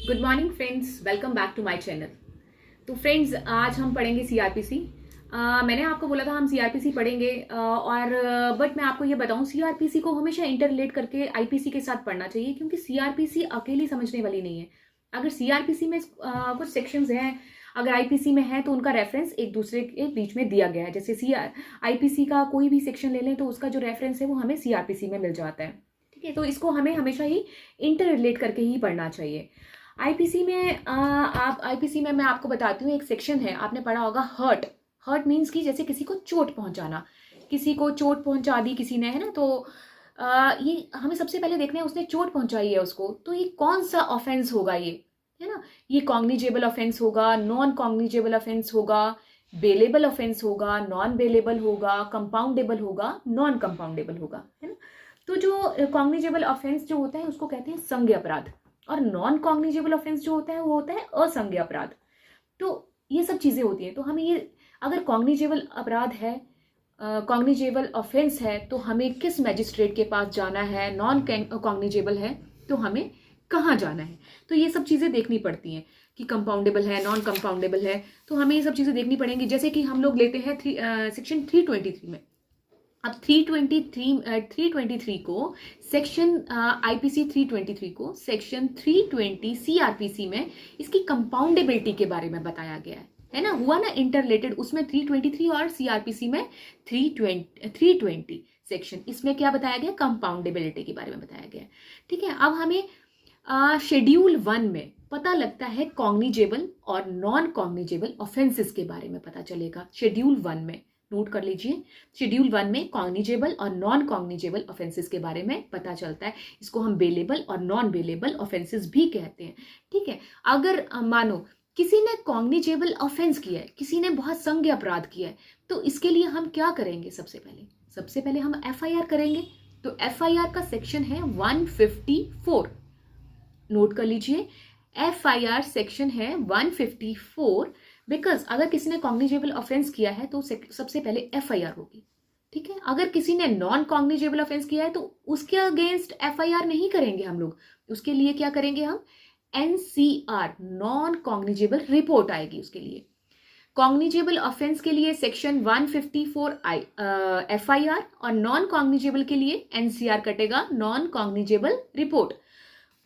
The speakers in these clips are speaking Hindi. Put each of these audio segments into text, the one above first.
Good morning friends, welcome back to my channel. तो फ्रेंड्स, आज हम पढ़ेंगे सीआरपीसी। मैंने आपको बोला था हम सीआरपीसी पढ़ेंगे बट मैं आपको ये बताऊं, सीआरपीसी को हमेशा इंटर रिलेट करके आईपीसी के साथ पढ़ना चाहिए, क्योंकि सीआरपीसी अकेली समझने वाली नहीं है। अगर सीआरपीसी में कुछ सेक्शंस हैं, अगर आईपीसी में है तो उनका रेफरेंस एक दूसरे के बीच में दिया गया है। जैसे आईपीसी का कोई भी सेक्शन ले लें तो उसका जो रेफरेंस है वो हमें सीआरपीसी में मिल जाता है। ठीक है, तो इसको हमें हमेशा ही इंटर रिलेट करके ही पढ़ना चाहिए। आईपीसी में आप आईपीसी में मैं आपको बताती हूँ, एक सेक्शन है, आपने पढ़ा होगा हर्ट। हर्ट मीन्स कि जैसे किसी को चोट पहुंचाना, किसी को चोट पहुंचा दी किसी ने, है ना। तो ये हमें सबसे पहले देखना है उसने चोट पहुंचाई है उसको, तो ये कौन सा ऑफेंस होगा, ये है ना। ये कॉग्निजेबल ऑफेंस होगा, नॉन कॉग्निजेबल ऑफेंस होगा, बेलेबल ऑफेंस होगा, नॉन बेलेबल होगा, कंपाउंडेबल होगा, नॉन कंपाउंडेबल होगा, है ना। तो जो कॉग्निजेबल ऑफेंस जो होता है उसको कहते हैं संज्ञेय अपराध, और नॉन कॉग्निजेबल ऑफेंस जो होता है वो होता है असंज्ञेय अपराध। तो ये सब चीजें होती हैं। तो हमें ये, अगर कॉग्निजेबल अपराध है, कॉग्निजेबल ऑफेंस है, तो हमें किस मैजिस्ट्रेट के पास जाना है, नॉन कॉग्निजेबल है तो हमें कहाँ जाना है। तो ये सब चीजें देखनी पड़ती हैं कि कंपाउंडेबल है, नॉन कंपाउंडेबल है, तो हमें ये सब चीजें देखनी पड़ेंगी। जैसे कि हम लोग लेते हैं सेक्शन 323 में। अब 323 को सेक्शन आईपीसी 323 को सेक्शन 320 सीआरपीसी में इसकी कंपाउंडेबिलिटी के बारे में बताया गया है ना। हुआ ना इंटरलेटेड, उसमें 323 और सीआरपीसी में 320 सेक्शन, इसमें क्या बताया गया, कंपाउंडेबिलिटी के बारे में बताया गया। ठीक है, अब हमें शेड्यूल 1 में पता लगता है कॉग्निजेबल और नॉन कॉग्निजेबल ऑफेंसेस के बारे में पता चलेगा। शेड्यूल 1 में नोट कर लीजिए, शेड्यूल 1 में कॉग्निजेबल और नॉन कॉग्निजेबल ऑफेंसेस के बारे में पता चलता है। इसको हम बेलेबल और नॉन बेलेबल ऑफेंसेस भी कहते हैं। ठीक है, अगर मानो किसी ने कॉग्निजेबल ऑफेंस किया है, किसी ने बहुत संज्ञेय अपराध किया है, तो इसके लिए हम क्या करेंगे, सबसे पहले हम एफआईआर करेंगे। तो एफआईआर का सेक्शन है 154, नोट कर लीजिए, एफआईआर सेक्शन है 154। बिकॉज अगर किसी ने कॉग्निजेबल ऑफेंस किया है तो सबसे पहले एफआईआर होगी। ठीक है, अगर किसी ने नॉन कॉग्निजेबल ऑफेंस किया है तो उसके अगेंस्ट एफआईआर नहीं करेंगे हम लोग, उसके लिए क्या करेंगे हम, एनसीआर, नॉन कॉग्निजेबल रिपोर्ट आएगी उसके लिए। कॉग्निजेबल ऑफेंस के लिए सेक्शन 154 एफआईआर, और नॉन कॉग्निजेबल के लिए एनसीआर कटेगा, नॉन कॉग्निजेबल रिपोर्ट।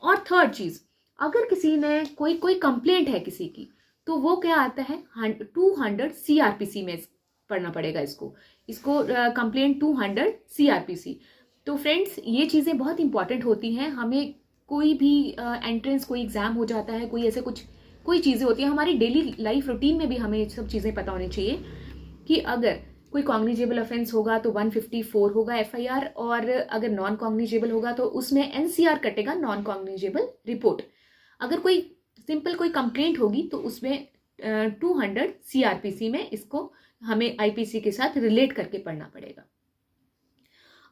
और थर्ड चीज, अगर किसी ने कोई कंप्लेंट है किसी की, तो वो क्या आता है, 200 सीआरपीसी में पढ़ना पड़ेगा इसको कंप्लेंट 200 सीआरपीसी। तो फ्रेंड्स, ये चीजें बहुत इंपॉर्टेंट होती हैं। हमें कोई भी एंट्रेंस, कोई एग्जाम हो जाता है, कोई ऐसे कोई चीजें होती हैं हमारी डेली लाइफ रूटीन में भी, हमें ये सब चीजें पता होनी चाहिए कि अगर कोई कॉग्निजेबल ऑफेंस होगा तो 154 होगा एफआईआर, और अगर नॉन कॉग्निजेबल होगा तो उसमें एनसीआर कटेगा, नॉन कॉग्निजेबल रिपोर्ट। अगर कोई सिंपल कोई कंप्लेंट होगी तो उसमें 200 सीआरपीसी में इसको हमें आईपीसी के साथ रिलेट करके पढ़ना पड़ेगा।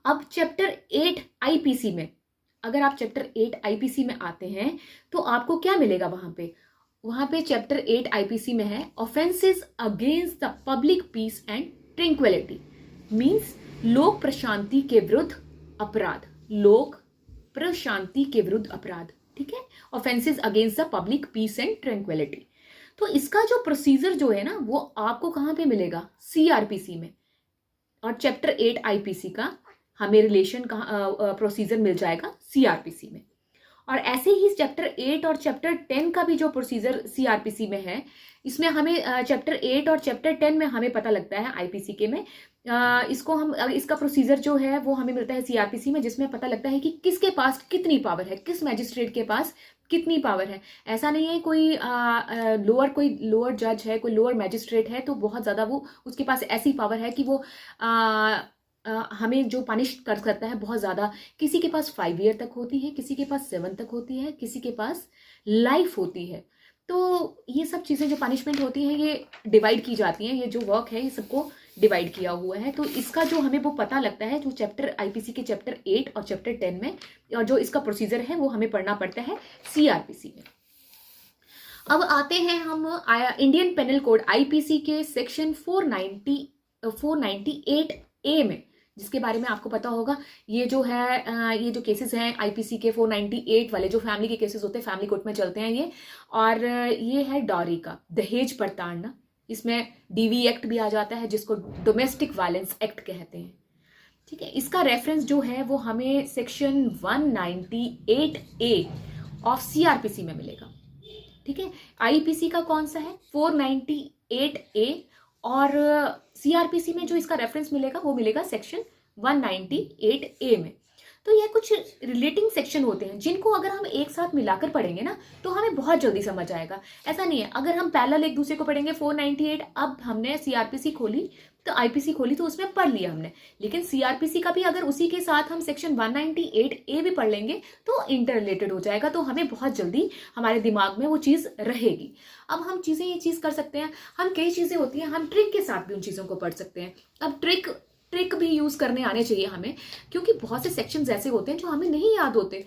अब चैप्टर 8 आईपीसी में, अगर आप चैप्टर 8 आईपीसी में आते हैं तो आपको क्या मिलेगा वहां पे चैप्टर 8 आईपीसी में है, offences against the public piece and tranquillity, means लोक प्रशांति के विरुद्ध अपराध, लोक प्रशांति के विरुद्ध अपराध। ठीक है, offences against the public piece and tranquillity. तो इसका जो प्रोसीजर जो है ना, वो आपको कहां पे मिलेगा, सीआरपीसी में। और चैप्टर 8 आईपीसी का हमें रिलेशन का प्रोसीजर मिल जाएगा सीआरपीसी में। और ऐसे ही चैप्टर 8 और चैप्टर 10 का भी जो प्रोसीजर सीआरपीसी में है, इसमें हमें चैप्टर 8 और चैप्टर 10 में हमें पता लगता है आईपीसी के में, इसको हम, इसका प्रोसीजर जो है वो हमें मिलता है सीआरपीसी में, जिसमें पता लगता है कि किसके पास कितनी पावर है, किस मैजिस्ट्रेट के पास कितनी पावर है। ऐसा नहीं है कोई लोअर जज है, कोई लोअर मैजिस्ट्रेट है तो बहुत ज्यादा वो, उसके पास ऐसी पावर है कि वो हमें जो पनिश कर सकता है बहुत ज्यादा। किसी के पास 5 ईयर तक होती है, किसी के पास 7 तक होती है, किसी के पास लाइफ होती है। तो ये सब चीजें जो पनिशमेंट होती है ये डिवाइड की जाती हैं, ये जो वर्क है ये सबको डिवाइड किया हुआ है। तो इसका जो हमें वो पता लगता है, जो चैप्टर आईपीसी के चैप्टर 8 और चैप्टर 10 में, और जो इसका प्रोसीजर है वो हमें पढ़ना पड़ता है सीआरपीसी में। अब आते हैं हम इंडियन पेनल कोड आईपीसी के सेक्शन 498 ए में, जिसके बारे में आपको पता होगा। ये जो है ये जो केसेस हैं आईपीसी के 498 वाले, जो फैमिली के केसेस होते हैं, फैमिली कोर्ट में चलते हैं ये। और ये है डॉरी का, दहेज प्रताड़ना। इसमें डीवी एक्ट भी आ जाता है, जिसको डोमेस्टिक वायलेंस एक्ट कहते हैं। ठीक है, इसका रेफरेंस जो है वो हमें सेक्शन 198A ऑफ सीआरपीसी में मिलेगा। ठीक है, आईपीसी का कौन सा है, 498A, और सीआरपीसी में जो इसका रेफरेंस मिलेगा वो मिलेगा सेक्शन 198A में। तो ये कुछ रिलेटिंग सेक्शन होते हैं जिनको अगर हम एक साथ मिलाकर पढ़ेंगे ना तो हमें बहुत जल्दी समझ आएगा। ऐसा नहीं है अगर हम पैरेलल एक दूसरे को पढ़ेंगे 498, अब हमने सीआरपीसी खोली तो आईपीसी खोली तो उसमें पढ़ लिया हमने, लेकिन सीआरपीसी का भी अगर उसी के साथ हम सेक्शन 198A भी पढ़ लेंगे तो इंटर रिलेटेड हो जाएगा, तो हमें बहुत जल्दी हमारे दिमाग में वो चीज़ रहेगी। अब हम चीज़ें ये चीज़ कर सकते हैं, हम कई चीज़ें होती हैं हम ट्रिक के साथ भी उन चीज़ों को पढ़ सकते हैं। अब ट्रिक भी यूज़ करने आने चाहिए हमें, क्योंकि बहुत से सेक्शंस ऐसे होते हैं जो हमें नहीं याद होते।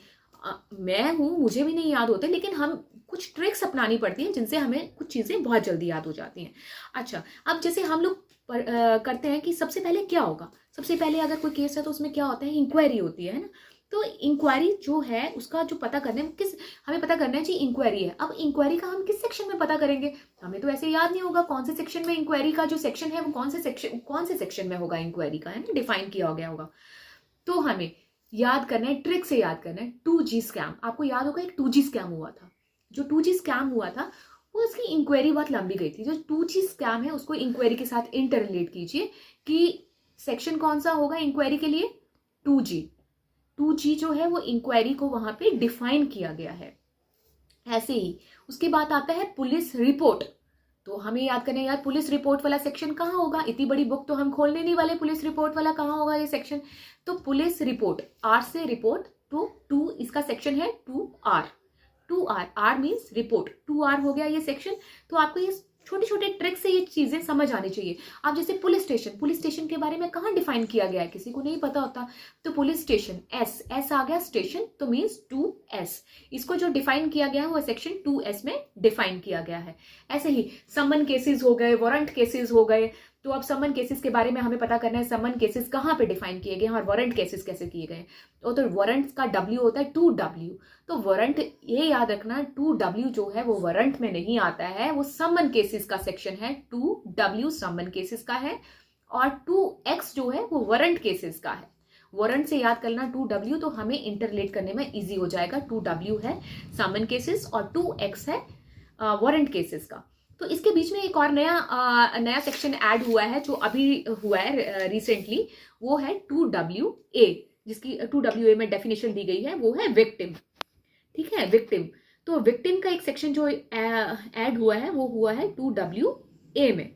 मैं हूँ, मुझे भी नहीं याद होते, लेकिन हम कुछ ट्रिक्स अपनानी पड़ती हैं जिनसे हमें कुछ चीज़ें बहुत जल्दी याद हो जाती हैं। अच्छा, अब जैसे हम लोग करते हैं कि सबसे पहले क्या होगा, सबसे पहले अगर कोई केस है तो उसमें क्या होता है, इंक्वायरी होती है ना। तो इंक्वायरी जो है उसका जो पता करने में हमें पता करना है जी इंक्वायरी है। अब इंक्वायरी का हम किस सेक्शन में पता करेंगे, हमें तो ऐसे याद नहीं होगा कौन से सेक्शन में इंक्वायरी का जो सेक्शन है वो कौन से सेक्शन में होगा इंक्वायरी का, है ना, डिफाइन किया हो गया होगा। तो हमें याद करना है, ट्रिक से याद करना है। 2G स्कैम, आपको याद होगा एक 2G स्कैम हुआ था। जो 2G स्कैम हुआ था वो उसकी इंक्वायरी बहुत लंबी गई थी। जो 2G स्कैम है उसको इंक्वायरी के साथ इंटर रिलेट कीजिए कि सेक्शन कौन सा होगा इंक्वायरी के लिए, 2G जो है वो इंक्वायरी को वहां पे डिफाइन किया गया है। ऐसे ही उसके बाद आता है पुलिस रिपोर्ट। तो हमें याद करना है यार पुलिस रिपोर्ट वाला सेक्शन कहाँ होगा, इतनी बड़ी बुक तो हम खोलने नहीं वाले, पुलिस रिपोर्ट वाला कहाँ होगा ये सेक्शन। तो पुलिस रिपोर्ट, आर से रिपोर्ट तो 2, इसका सेक्शन है 2R। Are means report, 2R हो गया ये सेक्शन। तो आपको ये छोटे छोटे ट्रिक से ये चीजें समझ आनी चाहिए। आप जैसे पुलिस स्टेशन के बारे में कहाँ डिफाइन किया गया है, किसी को नहीं पता होता। तो पुलिस स्टेशन, एस आ गया, स्टेशन तो मीन्स 2S, इसको जो डिफाइन किया गया है वो सेक्शन 2S में डिफाइन किया गया है। ऐसे ही समन केसेस हो गए, वारंट केसेस हो गए। तो अब समन केसेस के बारे में हमें पता करना है, समन केसेस कहाँ पे डिफाइन किए गए और वारंट केसेस कैसे किए गए। तो वारंट का W होता है 2W। तो वारंट ये याद रखना, 2W जो है वो वारंट में नहीं आता है, वो समन केसेस का सेक्शन है। 2W समन केसेस का है और 2X जो है वो वारंट केसेस का है। वारंट से याद करना 2W, तो हमें इंटरलेट करने में इजी हो जाएगा। 2W है समन केसेस और 2X है वारंट केसेस का। तो इसके बीच में एक और नया सेक्शन ऐड हुआ है जो अभी हुआ है रिसेंटली, वो है 2WA, जिसकी 2WA में डेफिनेशन दी गई है, वो है विक्टिम। ठीक है, विक्टिम। तो विक्टिम का एक सेक्शन जो ऐड हुआ है वो हुआ है 2WA में।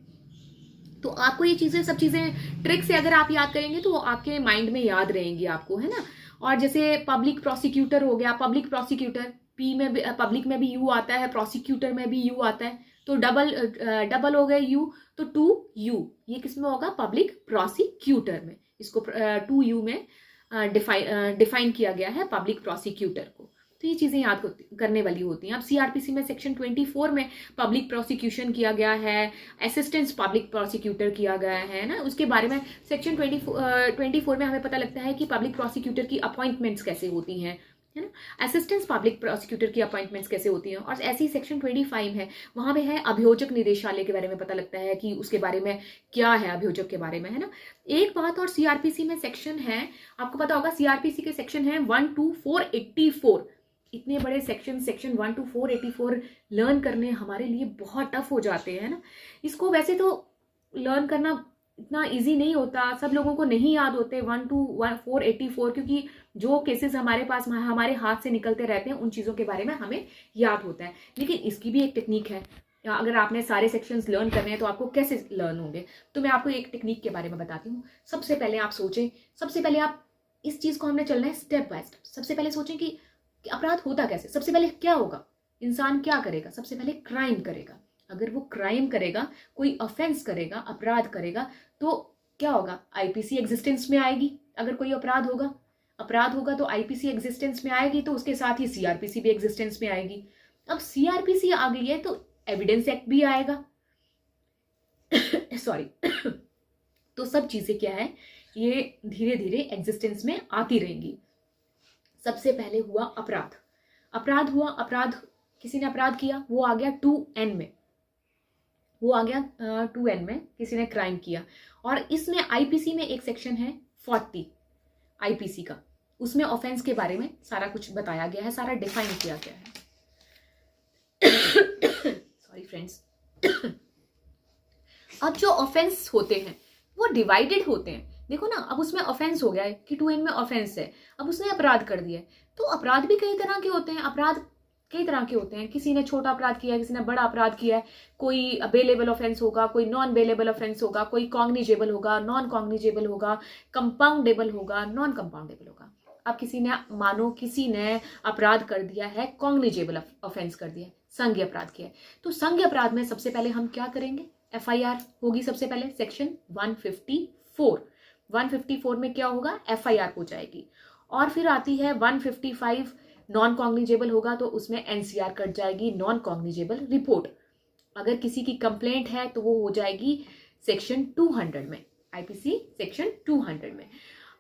तो आपको ये चीजें, सब चीजें ट्रिक से अगर आप याद करेंगे तो आपके माइंड में याद रहेंगी आपको, है ना। और जैसे पब्लिक प्रोसिक्यूटर हो गया, पब्लिक प्रोसिक्यूटर पी में भी, पब्लिक में भी यू आता है, प्रोसिक्यूटर में भी यू आता है, तो डबल हो गए यू, तो 2U ये किस में होगा, पब्लिक प्रोसिक्यूटर में। इसको 2U में डिफाइन किया गया है पब्लिक प्रोसिक्यूटर को। तो ये चीजें याद करने वाली होती हैं। अब सीआरपीसी में सेक्शन 24 में पब्लिक प्रोसिक्यूशन किया गया है, असिस्टेंट पब्लिक प्रोसिक्यूटर किया गया है ना, उसके बारे में सेक्शन 24 में हमें पता लगता है कि पब्लिक प्रोसिक्यूटर की अपॉइंटमेंट्स कैसे होती हैं, है ना, असिस्टेंट पब्लिक प्रोसिक्यूटर की अपॉइंटमेंट्स कैसे होती हैं। और ऐसी सेक्शन 25 है, वहां पे है अभियोजक निदेशालय के बारे में पता लगता है कि उसके बारे में क्या है, अभियोजक के बारे में, है ना। एक बात और सीआरपीसी में सेक्शन है, आपको पता होगा सीआरपीसी के सेक्शन है 1 to 484। इतने बड़े सेक्शन 1 to 484 लर्न करने हमारे लिए बहुत टफ हो जाते हैं ना। इसको वैसे तो लर्न करना इतना इजी नहीं होता, सब लोगों को नहीं याद होते 1 to 484, क्योंकि जो केसेस हमारे पास हमारे हाथ से निकलते रहते हैं उन चीज़ों के बारे में हमें याद होता है। लेकिन इसकी भी एक टेक्निक है, अगर आपने सारे सेक्शंस लर्न करने हैं तो आपको कैसे लर्न होंगे, तो मैं आपको एक टेक्निक के बारे में बताती हूँ। सबसे पहले आप सोचें, सबसे पहले आप इस चीज़ को हमने चलना है स्टेप बाय स्टेप। सबसे पहले सोचें कि अपराध होता कैसे, सबसे पहले क्या होगा, इंसान क्या करेगा, सबसे पहले क्राइम करेगा। अगर वो क्राइम करेगा, कोई ऑफेंस करेगा, अपराध करेगा, तो क्या होगा, आईपीसी एग्जिस्टेंस में आएगी। अगर कोई अपराध होगा तो आईपीसी एग्जिस्टेंस में आएगी, तो उसके साथ ही सीआरपीसी भी एग्जिस्टेंस में आएगी। अब सीआरपीसी आ गई है तो एविडेंस एक्ट भी आएगा सॉरी तो सब चीजें क्या है, ये धीरे धीरे एग्जिस्टेंस में आती रहेंगी। सबसे पहले हुआ अपराध। अपराध हुआ, अपराध किसी ने अपराध किया, वो आ गया 2N में, वो आ गया 2N में, किसी ने क्राइम किया। और इसमें आईपीसी में एक सेक्शन है 40 आईपीसी का, उसमें ऑफेंस के बारे में सारा कुछ बताया गया है, सारा डिफाइन किया गया है। Sorry friends. अब जो ऑफेंस होते हैं वो डिवाइडेड होते हैं। देखो ना, अब उसमें ऑफेंस हो गया है कि 2N में ऑफेंस है, अब उसने अपराध कर दिया है। तो अपराध भी कई तरह के होते हैं, अपराध कई तरह के होते हैं। किसी ने छोटा अपराध किया है, किसी ने बड़ा अपराध किया है। कोई बेलेबल ऑफेंस होगा, कोई नॉन बेलेबल ऑफेंस होगा, कोई कॉग्निजेबल होगा, नॉन कॉग्निजेबल होगा, कंपाउंडेबल होगा, नॉन कंपाउंडेबल होगा। अब किसी ने, मानो किसी ने अपराध कर दिया है, कॉग्निजेबल ऑफेंस कर दिया है, संज्ञ अपराध किया है, तो संज्ञ अपराध में सबसे पहले हम क्या करेंगे, FIR होगी सबसे पहले, सेक्शन 154। 154 में क्या होगा, FIR हो जाएगी। और फिर आती है 155, नॉन कॉग्निजेबल होगा तो उसमें NCR कट जाएगी, नॉन कॉग्निजेबल रिपोर्ट। अगर किसी की कंप्लेंट है तो वो हो जाएगी सेक्शन 200 में, आईपीसी सेक्शन 200 में।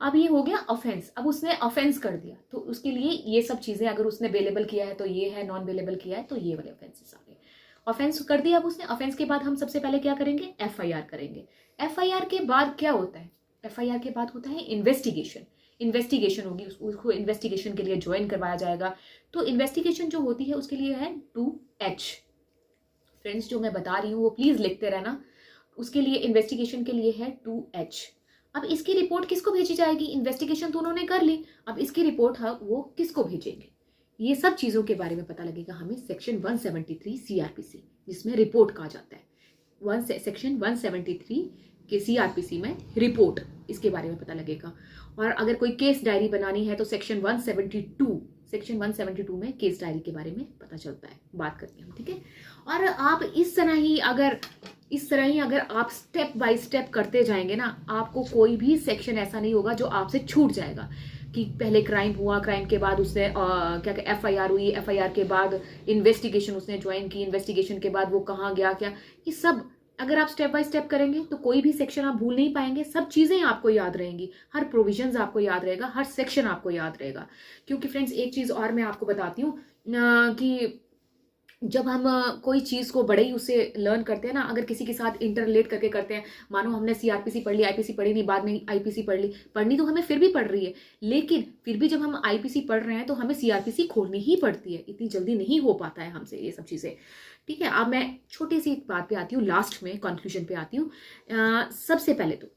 अब ये हो गया ऑफेंस। अब उसने ऑफेंस कर दिया तो उसके लिए ये सब चीजें, अगर उसने बेलेबल किया है तो ये है, नॉन बेलेबल किया है तो ये वाले ऑफेंसेस आ गए। ऑफेंस कर दिया अब उसने। ऑफेंस के बाद हम सबसे पहले क्या करेंगे, FIR करेंगे। FIR के बाद क्या होता है, FIR के बाद होता है इन्वेस्टिगेशन। इन्वेस्टिगेशन होगी, उसको इन्वेस्टिगेशन के लिए ज्वाइन करवाया जाएगा। तो इन्वेस्टिगेशन जो होती है उसके लिए है 2H। फ्रेंड्स, जो मैं बता रही हूँ वो प्लीज लिखते रहना। उसके लिए इन्वेस्टिगेशन के लिए है 2H। अब इसकी रिपोर्ट किसको भेजी जाएगी, इन्वेस्टिगेशन तो उन्होंने कर ली, अब इसकी रिपोर्ट वो किसको भेजेंगे, ये सब चीजों के बारे में पता लगेगा हमें सेक्शन 173 CRPC, जिसमें रिपोर्ट कहा जाता है। सेक्शन 173 के CRPC में रिपोर्ट, इसके बारे में पता लगेगा। और अगर कोई केस डायरी बनानी है तो सेक्शन 172 में केस डायरी के बारे में पता चलता है, बात करते हैं हम, ठीक है। और आप इस तरह ही अगर आप स्टेप बाय स्टेप करते जाएंगे ना, आपको कोई भी सेक्शन ऐसा नहीं होगा जो आपसे छूट जाएगा। कि पहले क्राइम हुआ, क्राइम के बाद उसने क्या FIR हुई, FIR के बाद इन्वेस्टिगेशन उसने ज्वाइन की, इन्वेस्टिगेशन के बाद वो कहाँ गया, क्या, ये सब अगर आप स्टेप बाय स्टेप करेंगे तो कोई भी सेक्शन आप भूल नहीं पाएंगे। सब चीजें आपको याद रहेंगी, हर प्रोविजंस आपको याद रहेगा, हर सेक्शन आपको याद रहेगा। क्योंकि फ्रेंड्स, एक चीज और मैं आपको बताती हूँ कि जब हम कोई चीज़ को बड़े ही उससे लर्न करते हैं ना, अगर किसी के साथ इंटरलेट करके करते हैं, मानो हमने CRPC पढ़ ली, IPC पढ़ी नहीं, बाद में IPC पढ़ ली, पढ़नी तो हमें फिर भी पढ़ रही है, लेकिन फिर भी जब हम IPC पढ़ रहे हैं तो हमें CRPC खोलनी ही पड़ती है, इतनी जल्दी नहीं हो पाता है हमसे ये सब चीज़ें, ठीक है। अब मैं छोटी सी बात पे आती हूँ, लास्ट में कंक्लूजन पे आती हूँ। सबसे पहले तो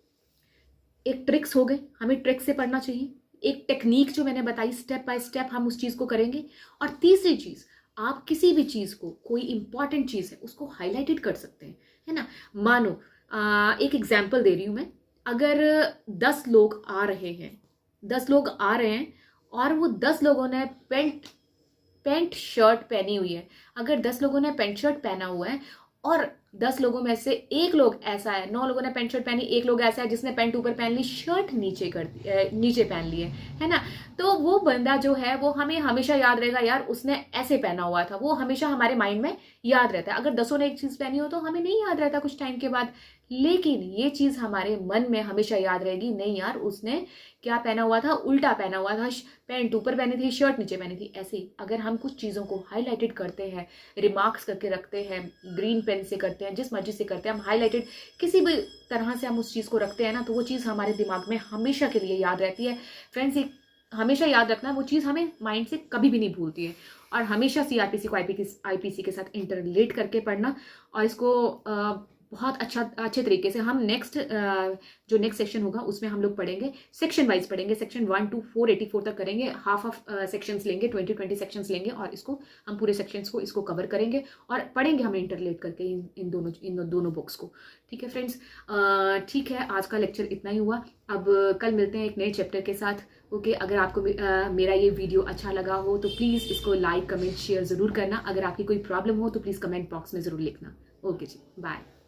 एक ट्रिक्स हो गए, हमें ट्रिक्स से पढ़ना चाहिए। एक टेक्निक जो मैंने बताई, स्टेप बाय स्टेप हम उस चीज़ को करेंगे। और तीसरी चीज़, आप किसी भी चीज़ को, कोई इंपॉर्टेंट चीज़ है उसको हाईलाइटेड कर सकते हैं, है ना। मानो एक एग्जाम्पल दे रही हूँ मैं, अगर 10 लोग आ रहे हैं और वो 10 लोगों ने पैंट शर्ट पहनी हुई है, अगर 10 लोगों ने पैंट शर्ट पहना हुआ है और 10 लोगों में से एक लोग ऐसा है, 9 लोगों ने पैंट शर्ट पहनी, एक लोग ऐसा है जिसने पैंट ऊपर पहन ली, शर्ट नीचे पहन ली है ना, तो वो बंदा जो है वो हमें हमेशा याद रहेगा, यार उसने ऐसे पहना हुआ था, वो हमेशा हमारे माइंड में याद रहता है। अगर 10 ने एक चीज़ पहनी हो तो हमें नहीं याद रहता कुछ टाइम के बाद, लेकिन ये चीज़ हमारे मन में हमेशा याद रहेगी, नहीं यार उसने क्या पहना हुआ था, उल्टा पहना हुआ था, पैंट ऊपर पहनी थी, शर्ट नीचे पहनी थी। ऐसे ही अगर हम कुछ चीज़ों को हाईलाइटेड करते हैं, रिमार्क्स करके रखते हैं, ग्रीन पेन से करते हैं, जिस मर्जी से करते हैं, हम हाईलाइटेड किसी भी तरह से हम उस चीज़ को रखते हैं ना, तो वो चीज़ हमारे दिमाग में हमेशा के लिए याद रहती है। फ्रेंड्स, एक हमेशा याद रखना, वो चीज़ हमें माइंड से कभी भी नहीं भूलती है। और हमेशा CRPC को IPC के साथ इंटरलेट करके पढ़ना, और इसको बहुत अच्छे तरीके से हम जो नेक्स्ट सेक्शन होगा उसमें हम लोग पढ़ेंगे, सेक्शन वाइज पढ़ेंगे, सेक्शन 1 to 484 तक करेंगे, हाफ ऑफ सेक्शंस लेंगे, 20 सेक्शंस लेंगे, और इसको हम पूरे सेक्शंस को इसको कवर करेंगे और पढ़ेंगे हम इंटरलेट करके इन दोनों बुक्स को, ठीक है फ्रेंड्स। ठीक है, आज का लेक्चर इतना ही हुआ। अब कल मिलते हैं एक नए चैप्टर के साथ, ओके। अगर आपको मेरा ये वीडियो अच्छा लगा हो तो प्लीज़ इसको लाइक, कमेंट, शेयर ज़रूर करना। अगर आपकी कोई प्रॉब्लम हो तो प्लीज़ कमेंट बॉक्स में ज़रूर लिखना। ओके जी, बाय।